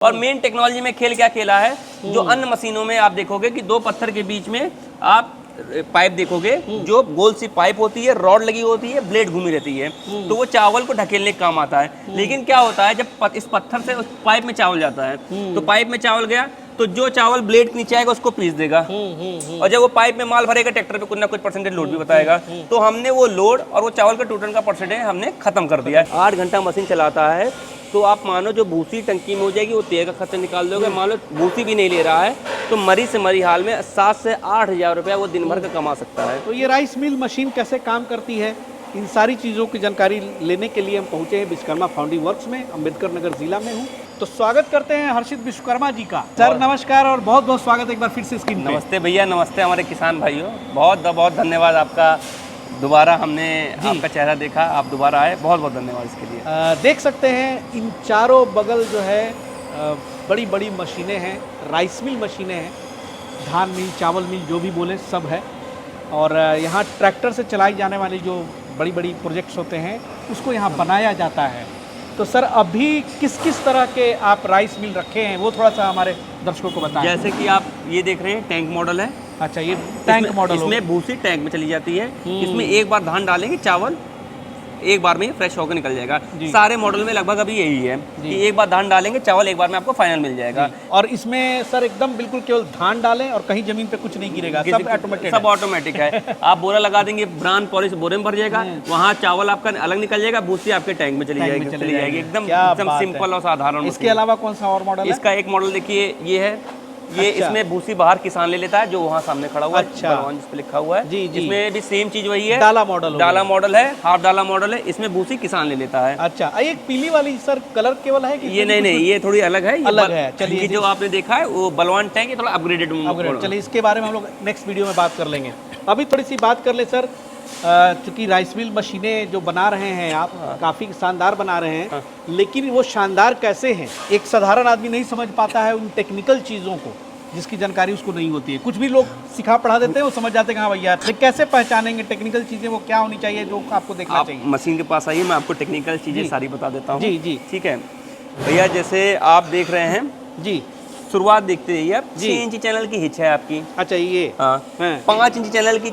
और main technology में खेल क्या खेला है, जो अन्य मशीनों में आप देखोगे कि दो पत्थर के बीच में आप पाइप देखोगे, जो गोल सी पाइप होती है, रॉड लगी होती है, ब्लेड घूमी रहती है, तो वो चावल को ढकेलने का काम आता है। लेकिन क्या होता है, जब इस पत्थर से उस पाइप में चावल जाता है, तो पाइप में चावल गया तो जो चावल ब्लेड के नीचे आएगा उसको पीस देगा, और जब वो पाइप में माल भरेगा ट्रैक्टर पे कुछ ना कुछ परसेंटेज लोड भी बताएगा, तो हमने वो लोड और वो चावल का टूटने का परसेंटेज हमने खत्म कर दिया। 8 घंटा मशीन चलाता है, तो आप मानो जो भूसी टंकी में हो जाएगी वो तेल का खर्चा निकाल दोगे। मान लो भूसी भी नहीं ले रहा है तो मरी से मरी हाल में 7 से 8 हज़ार रुपया वो दिन भर का कमा सकता है। तो ये राइस मिल मशीन कैसे काम करती है, इन सारी चीज़ों की जानकारी लेने के लिए हम पहुंचे हैं विश्वकर्मा फाउंड्री वर्क्स में, अम्बेडकर नगर जिला में हूँ। तो स्वागत करते हैं हर्षित विश्वकर्मा जी का। सर नमस्कार और बहुत बहुत स्वागत एक बार फिर से स्क्रीन पे। नमस्ते भैया, नमस्ते हमारे किसान भाइयों, बहुत बहुत धन्यवाद आपका। दोबारा हमने आपका चेहरा देखा, आप दोबारा आए, बहुत बहुत धन्यवाद इसके लिए। देख सकते हैं इन चारों बगल जो है बड़ी बड़ी मशीनें हैं, राइस मिल मशीनें हैं, धान मिल, चावल मिल, जो भी बोले सब है। और यहाँ ट्रैक्टर से चलाई जाने वाली जो बड़ी बड़ी प्रोजेक्ट्स होते हैं उसको यहाँ बनाया जाता है। तो सर अभी किस किस तरह के आप राइस मिल रखे हैं वो थोड़ा सा हमारे दर्शकों को बताएं। जैसे कि आप ये देख रहे हैं टैंक मॉडल है। अच्छा, ये टैंक मॉडल इसमें भूसी टैंक में चली जाती है। इसमें एक बार धान डालेंगे, चावल एक बार में फ्रेश होकर निकल जाएगा। सारे मॉडल में लगभग अभी यही है कि एक बार धान डालेंगे, चावल एक बार में आपको फाइनल मिल जाएगा। और इसमें सर एकदम बिल्कुल केवल धान डालें और कहीं जमीन पे कुछ नहीं गिरेगा, सब ऑटोमेटिक, सब ऑटोमेटिक है। आप बोरा लगा देंगे, ब्रांड पॉलिश बोरे में भर जाएगा, वहाँ चावल आपका अलग निकल जाएगा, भूसी आपके टैंक में चली जाएगी। एकदम सिंपल और साधारण। इसके अलावा कौन सा और मॉडल है? इसका एक मॉडल देखिए ये है, ये इसमें भूसी बाहर किसान ले लेता है, जो वहाँ सामने खड़ा हुआ है, बलवान जिस पे लिखा हुआ है। जी जी। इसमें भी सेम चीज वही है, डाला मॉडल है, हाफ डाला मॉडल है। इसमें भूसी किसान ले लेता है। अच्छा, एक पीली वाली सर कलर केवल है कि ये नहीं, ये थोड़ी अलग है। अलग है। चलिए, जो आपने देखा है वो बलवान टैंक, थोड़ा अपग्रेडेड। चलिए इसके बारे में हम लोग नेक्स्ट वीडियो में बात कर लेंगे। अभी थोड़ी सी बात कर ले सर, चूंकि राइस मिल मशीनें जो बना रहे हैं आप, काफ़ी शानदार बना रहे हैं, लेकिन वो शानदार कैसे हैं एक साधारण आदमी नहीं समझ पाता है उन टेक्निकल चीज़ों को, जिसकी जानकारी उसको नहीं होती है। कुछ भी लोग सिखा पढ़ा देते हैं, वो समझ जाते हैं हाँ भैया, तो कैसे पहचानेंगे टेक्निकल चीज़ें वो क्या होनी चाहिए जो आपको देखना चाहिए? मशीन के पास आइए, मैं आपको टेक्निकल चीज़ें सारी बता देता हूँ। जी जी, ठीक है भैया। जैसे आप देख रहे हैं जी, शुरुआत देखते रहिए आप। 6 इंची चैनल की हिच है आपकी। अच्छा, ये हाँ। 5 इंची चैनल की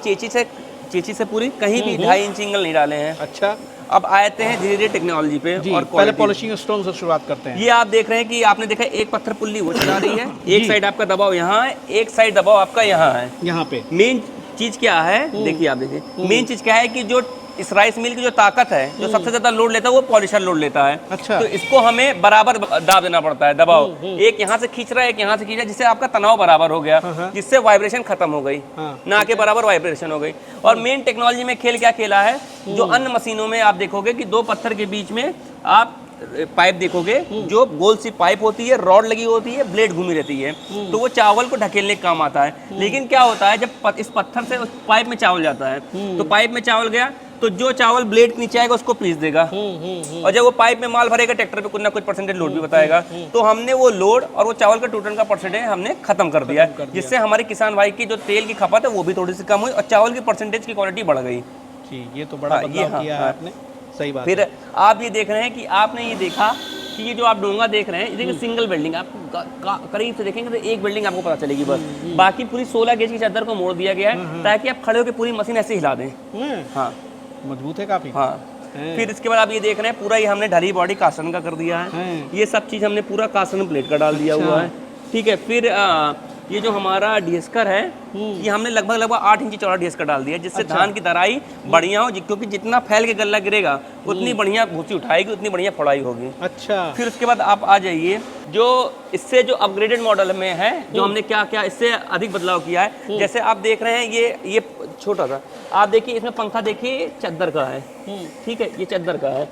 चेची से पूरी, कहीं भी 2.5 इंच एंगल नहीं डाले हैं। अच्छा, अब आते हैं धीरे धीरे टेक्नोलॉजी पे। और पहले पॉलिशिंग स्टोन से शुरुआत करते हैं। ये आप देख रहे हैं कि आपने देखा एक पत्थर पुल्ली वो चला रही है, एक साइड आपका दबाव यहाँ है, एक साइड दबाव आपका यहाँ है। यहाँ पे मेन चीज क्या है, देखिए आप देखिए मेन चीज क्या है कि जो इस राइस मिल की जो ताकत है, जो सबसे ज्यादा लोड लेता है वो पॉलिशर लोड लेता है। अच्छा। तो इसको हमें बराबर दाब देना पड़ता है, दबाव एक यहाँ से खींच रहा है, एक यहाँ से खींच रहा है, जिससे आपका तनाव बराबर हो गया, जिससे वाइब्रेशन खत्म हो गई, ना के बराबर वाइब्रेशन हो गई। और मेन टेक्नोलॉजी में खेल क्या खेला है, जो अन्य मशीनों में आप देखोगे कि दो पत्थर के बीच में आप पाइप देखोगे, जो गोल सी पाइप होती है, रॉड लगी होती है, ब्लेड घूमी रहती है, तो वो चावल को ढकेलने का काम आता है। लेकिन क्या होता है, जब इस पत्थर से उस पाइप में चावल जाता है, तो पाइप में चावल गया तो जो चावल ब्लेड के नीचे आएगा उसको पीस देगा, और जब वो पाइप में माल भरेगा ट्रैक्टर पे कुछ ना कुछ परसेंटेज लोड भी बताएगा, तो हमने वो लोड और वो चावल का टूटने का परसेंटेज हमने खत्म कर दिया, जिससे हमारे किसान भाई की जो तेल की खपत है वो भी थोड़ी सी कम हुई और चावल की परसेंटेज की क्वालिटी बढ़ गई। ये तो बड़ा बदलाव किया है आपने, सही बात। फिर आप ये देख रहे हैं कि आपने ये देखा कि ये जो आप डोंगा देख रहे हैं, देखिए सिंगल बिल्डिंग, आप करीब से देखेंगे तो एक बिल्डिंग आपको पता चलेगी बस, बाकी पूरी 16 गेज की चादर को मोड़ दिया गया है ताकि आप खड़े होकर पूरी मशीन ऐसे हिला दें। हाँ, मजबूत है काफी। हाँ। फिर इसके बाद आप ये देख रहे हैं पूरा ये हमने ढली बॉडी कास्टन का कर दिया है। ये सब चीज हमने पूरा कास्टन प्लेट का डाल दिया हुआ है। ठीक है। फिर ये जो हमारा डिस्कर है, ये हमने लगभग 8 इंची चौड़ा डिस्कर डाल दिया, जिससे धान की दराई बढ़िया हो, क्योंकि जितना फैल के गल्ला गिरेगा उतनी बढ़िया भूसी उठाएगी, उतनी बढ़िया फोड़ाई होगी। अच्छा। फिर उसके बाद आप आ जाइए, जो इससे जो अपग्रेडेड मॉडल में है, जो हमने क्या क्या इससे अधिक बदलाव किया है। जैसे आप देख रहे हैं ये छोटा सा, आप देखिए इसमें पंखा देखिए चद्दर का है। ठीक है, ये चद्दर का है।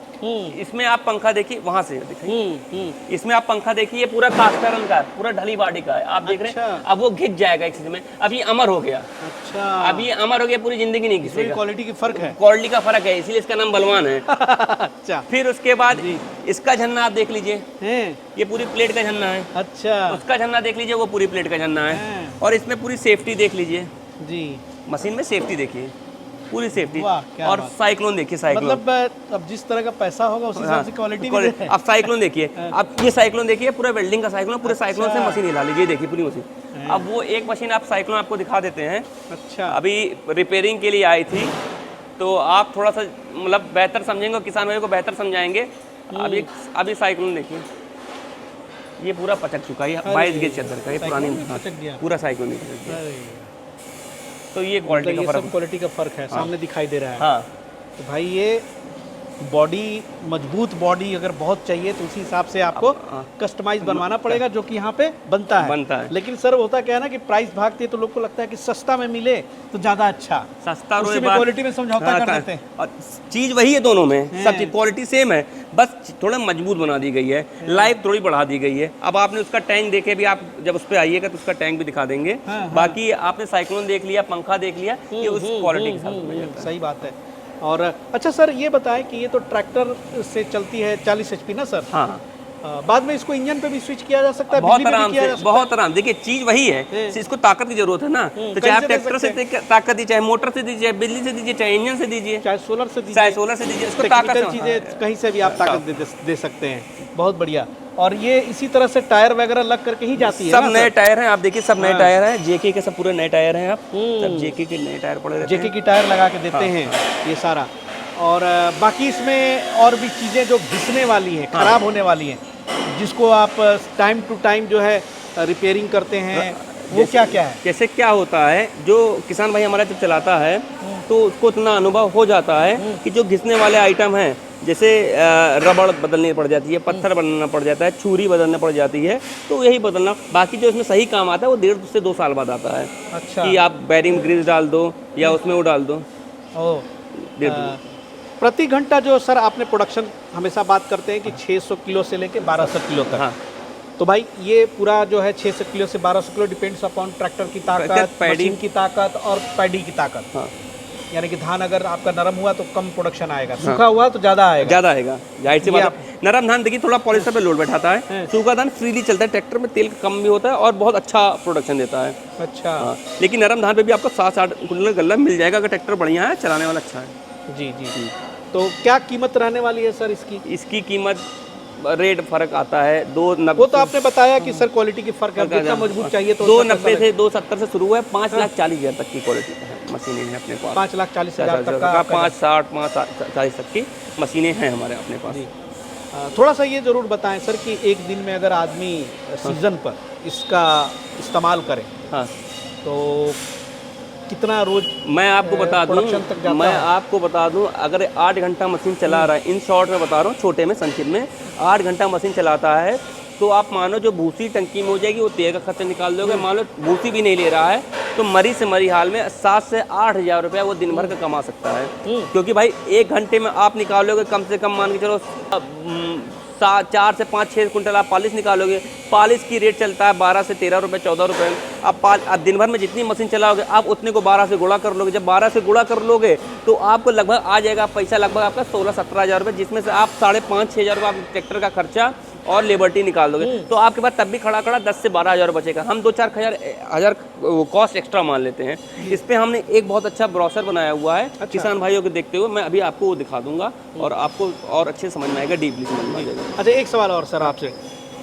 इसमें आप पंखा देखिए, वहां से देखिए, इसमें आप पंखा देखिए, ये पूरा कास्टरन का है, पूरा ढली बाडी का है। आप देख रहे हैं, अब वो घिस जाएगा एक चीज में, अब ये अमर हो गया। अच्छा। अब ये अमर हो गया, पूरी जिंदगी नहीं घिसेगा। क्वालिटी की फर्क है, क्वालिटी का फर्क है, इसीलिए इसका नाम बलवान है। अच्छा। फिर उसके बाद इसका झन्ना आप देख लीजिए, ये पूरी प्लेट का झन्ना है। अच्छा। उसका झन्ना देख लीजिए, वो पूरी प्लेट का झन्ना है। और इसमें पूरी सेफ्टी देख लीजिए जी, मशीन में सेफ्टी देखिए, पूरी सेफ्टी। वाह, क्या और बात। साइक्लोन देखिए, साइक्लोन मतलब अब जिस तरह का पैसा होगा उस हिसाब से क्वालिटी भी है। अब साइक्लोन देखिए, अब ये साइक्लोन देखिए, पूरा वेल्डिंग का साइक्लोन, पूरे साइक्लोन से अच्छा। मशीन हिला लीजिए, ये देखिए पूरी मशीन। अब वो एक मशीन आप साइक्लोन आपको दिखा देते हैं, अच्छा, अभी रिपेयरिंग के लिए आई थी, तो आप थोड़ा सा मतलब बेहतर समझेंगे और किसान भाइयों को बेहतर समझाएंगे। अभी साइक्लोन देखिए, ये पूरा पचक चुका है, 22 गेज चद्दर का, ये पुरानी, साइक्लोन भी पचक गया। पूरा साइक्लोन ही पचक गया। अरे, तो ये मतलब क्वालिटी ये का सब फर्क। क्वालिटी का फर्क है, सामने दिखाई दे रहा है। हाँ, तो भाई ये बॉडी, मजबूत बॉडी अगर बहुत चाहिए तो उसी हिसाब से आपको कस्टमाइज बनवाना पड़ेगा, जो कि यहाँ पे बनता है। लेकिन सर होता क्या है ना कि प्राइस भागती है तो लोग को लगता है कि सस्ता में मिले तो ज्यादा अच्छा, सस्ता उसी में क्वालिटी में समझौता कर देते हैं। और चीज वही है दोनों में, सब चीज क्वालिटी सेम है, बस थोड़ा मजबूत बना दी गई है, लाइफ थोड़ी बढ़ा दी गई है। अब आपने उसका टैंक देखे भी, आप जब उस पर आइएगा तो उसका टैंक भी दिखा देंगे। बाकी आपने साइक्लोन देख लिया, पंखा देख लिया, ये उस क्वालिटी के साथ में जाता है। सही बात है। और अच्छा सर ये बताएं कि ये तो ट्रैक्टर से चलती है 40 HP ना सर? हाँ, बाद में इसको इंजन पे भी स्विच किया जा सकता है, बहुत बिजली पे भी आराम किया जा से, सकता बहुत आराम। देखिए चीज वही है, इसको ताकत की जरूरत है ना, तो चाहे आप कहीं से दे ट्रैक्टर से सकते ताकत दीजिए, चाहे मोटर से दीजिए, बिजली से दीजिए, चाहे इंजन से दीजिए, है, चाहे सोलर से चाहे दीजिए, सोलर से दीजिए, इसको ताकत टेक्निकल चीजें कहीं से भी आप ताकत दे सकते हैं। बहुत बढ़िया। और ये इसी तरह से टायर वगैरह लग करके ही जाती है सब ना नए सर? टायर हैं, आप देखिए सब नए टायर हैं, जेके के सब पूरे नए टायर हैं। आप सब जेके के नए टायर पड़े रहते जेके हैं। की टायर लगा के देते हैं ये सारा। और बाकी इसमें और भी चीज़ें जो घिसने वाली हैं, खराब होने वाली हैं, जिसको आप टाइम टू टाइम जो है रिपेयरिंग करते हैं, वो क्या क्या है? जैसे क्या होता है, जो किसान भाई हमारा जब चलाता है तो उसको इतना अनुभव हो जाता है कि जो घिसने वाले आइटम हैं, जैसे रबड़ बदलनी पड़ जाती है, पत्थर बदलना पड़ जाता है, छुरी बदलना पड़ जाती है, तो यही बदलना। बाकी जो इसमें सही काम आता है वो 1.5 से 2 साल बाद आता है। अच्छा, कि आप बैरिंग ग्रीस डाल दो या उसमें वो डाल दो। ओ 1.5 प्रति घंटा जो सर आपने प्रोडक्शन हमेशा बात करते हैं कि 600 किलो से लेके 1200 किलो तक। हाँ, तो भाई ये पूरा जो है 600 किलो से 1200 किलो डिपेंड्स अपॉन ट्रैक्टर की ताकत, पैडी मशीन की ताकत और पैडी की ताकत। हाँ, यानी कि धान अगर आपका नरम हुआ तो कम प्रोडक्शन आएगा, सूखा हुआ तो ज़्यादा आएगा। ज़्यादा आएगा, जाहिर सी ये बात है। नरम धान देखिए थोड़ा पॉलिशर पे लोड बैठाता है, सूखा धान फ्रीली चलता है, ट्रैक्टर में तेल कम भी होता है और बहुत अच्छा प्रोडक्शन देता है। अच्छा, हाँ, लेकिन नरम धान पे भी आपको 7-8 कुंटल गल्ला मिल जाएगा अगर ट्रैक्टर बढ़िया है, चलाने वाला अच्छा है। जी जी जी। तो क्या कीमत रहने वाली है सर इसकी? इसकी कीमत रेट फर्क आता है, 290। वो तो आपने बताया कि सर क्वालिटी की फर्क है, जितना मजबूत चाहिए तो 290 से 270 से शुरू है, 5,40,000 तक की क्वालिटी है मशीनें हैं अपने पास। 5,40,000 तक का 5,60, 5,40 तक की मशीनें हैं हमारे अपने पास। जी। थोड़ा सा ये ज़रूर बताएं सर कि एक दिन में अगर आदमी सीज़न पर इसका इस्तेमाल करे, हाँ, तो कितना रोज मैं आपको बता प्रोडक्शन तक जाता दूं, मैं है? आपको बता दूं, अगर 8 घंटा मशीन चला रहा है, इन शॉर्ट में बता रहा हूँ, छोटे में संक्षिप्त में 8 घंटा मशीन चलाता है, तो आप मानो जो भूसी टंकी में हो जाएगी वो तेल का खर्चा निकाल दोगे, मान लो भूसी भी नहीं ले रहा है तो मरी से मरी हाल में 7 से 8 हज़ार रुपया वो दिन भर का कमा सकता है। क्योंकि भाई 1 घंटे में आप निकालोगे कम से कम मान के चलो 4 से 5-6 कुंटल आप पॉलिश निकालोगे। पॉलिश की रेट चलता है 12 से 13 रुपये, 14 रुपये। आप दिन भर में जितनी मशीन चलाओगे आप उतने को 12 से गुणा कर लोगे। जब 12 से गुणा कर लोगे तो आपको लगभग आ जाएगा पैसा लगभग आपका 16-17 हज़ार रुपये, जिसमें से आप 5,500-6 हज़ार रुपये आप ट्रैक्टर का खर्चा और लेबर्टी निकाल दोगे तो आपके पास तब भी खड़ा 10 से 12 हज़ार बचेगा। हम 2-4 हज़ार कॉस्ट एक्स्ट्रा मान लेते हैं। इस पे हमने एक बहुत अच्छा ब्रोशर बनाया हुआ है। अच्छा। किसान भाइयों को देखते हुए मैं अभी आपको वो दिखा दूंगा और आपको और अच्छे समझ में आएगा, डीपली समझ में आएगा। अच्छा, एक सवाल और सर आपसे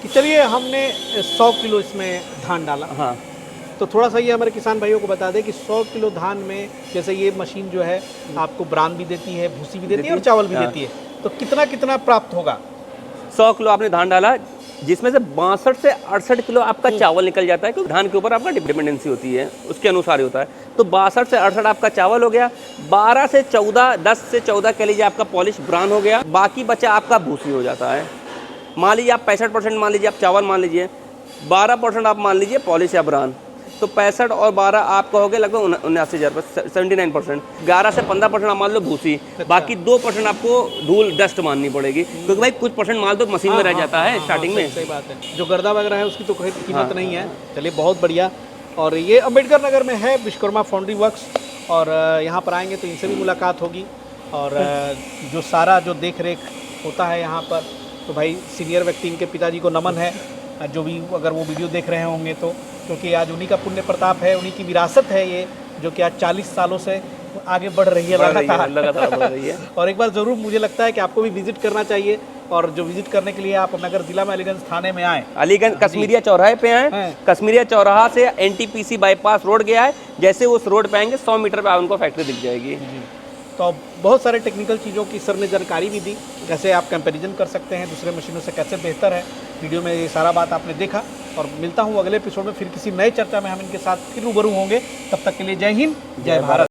कि चलिए हमने 100 किलो इसमें धान डाला, हाँ, तो थोड़ा सा ये हमारे किसान भाइयों को बता दें कि 100 किलो धान में जैसे ये मशीन जो है आपको ब्रान भी देती है, भूसी भी देती है और चावल भी देती है, तो कितना कितना प्राप्त होगा? 100 किलो आपने धान डाला जिसमें से 62 से 68 किलो आपका चावल निकल जाता है, क्योंकि धान के ऊपर आपका डिपेंडेंसी होती है, उसके अनुसार ही होता है। तो 62 से 68 आपका चावल हो गया, 12 से 14, 10 से 14 कह लीजिए आपका पॉलिश ब्रान हो गया, बाकी बचा आपका भूसी हो जाता है। मान लीजिए आप 65% मान लीजिए आप चावल मान लीजिए, 12% आप मान लीजिए पॉलिश या ब्रान, तो 65 और 12 आपका हो गया लगभग 79 हज़ार, 79%। 11 से 15% आप मान लो भूसी, बाकी 2% आपको धूल डस्ट माननी पड़ेगी, क्योंकि भाई कुछ परसेंट माल तो मशीन में रह जाता है स्टार्टिंग में। सही बात है, जो गर्दा वगैरह है उसकी तो कोई कीमत नहीं है। चलिए बहुत बढ़िया। और ये अम्बेडकर नगर में है विश्वकर्मा फाउंड्री वर्क्स, और यहाँ पर आएंगे तो इनसे भी मुलाकात होगी। और जो सारा जो देख रेख होता है यहाँ पर, तो भाई सीनियर व्यक्ति, इनके पिताजी को नमन है, जो भी अगर वो वीडियो देख रहे होंगे तो, क्योंकि आज उन्हीं का पुण्य प्रताप है, उन्हीं की विरासत है ये, जो कि आज 40 सालों से आगे बढ़ रही है लगातार लगातार बढ़ रही है। और एक बार ज़रूर मुझे लगता है कि आपको भी विजिट करना चाहिए, और जो विजिट करने के लिए आप नगर जिला में अलीगंज थाने में आए, अलीगंज कश्मीरिया चौराहे पे आए, हैं। कश्मीरिया चौराहा से NTPC बाईपास रोड गया है, जैसे उस रोड पे आएंगे 100 मीटर पे उनको फैक्ट्री दिख जाएगी। तो बहुत सारे टेक्निकल चीज़ों की सर ने जानकारी भी दी, कैसे आप कंपैरिजन कर सकते हैं दूसरे मशीनों से, कैसे बेहतर है। वीडियो में ये सारा बात आपने देखा, और मिलता हूँ अगले एपिसोड में फिर किसी नए चर्चा में हम इनके साथ फिर रूबरू होंगे। तब तक के लिए जय हिंद, जय भारत।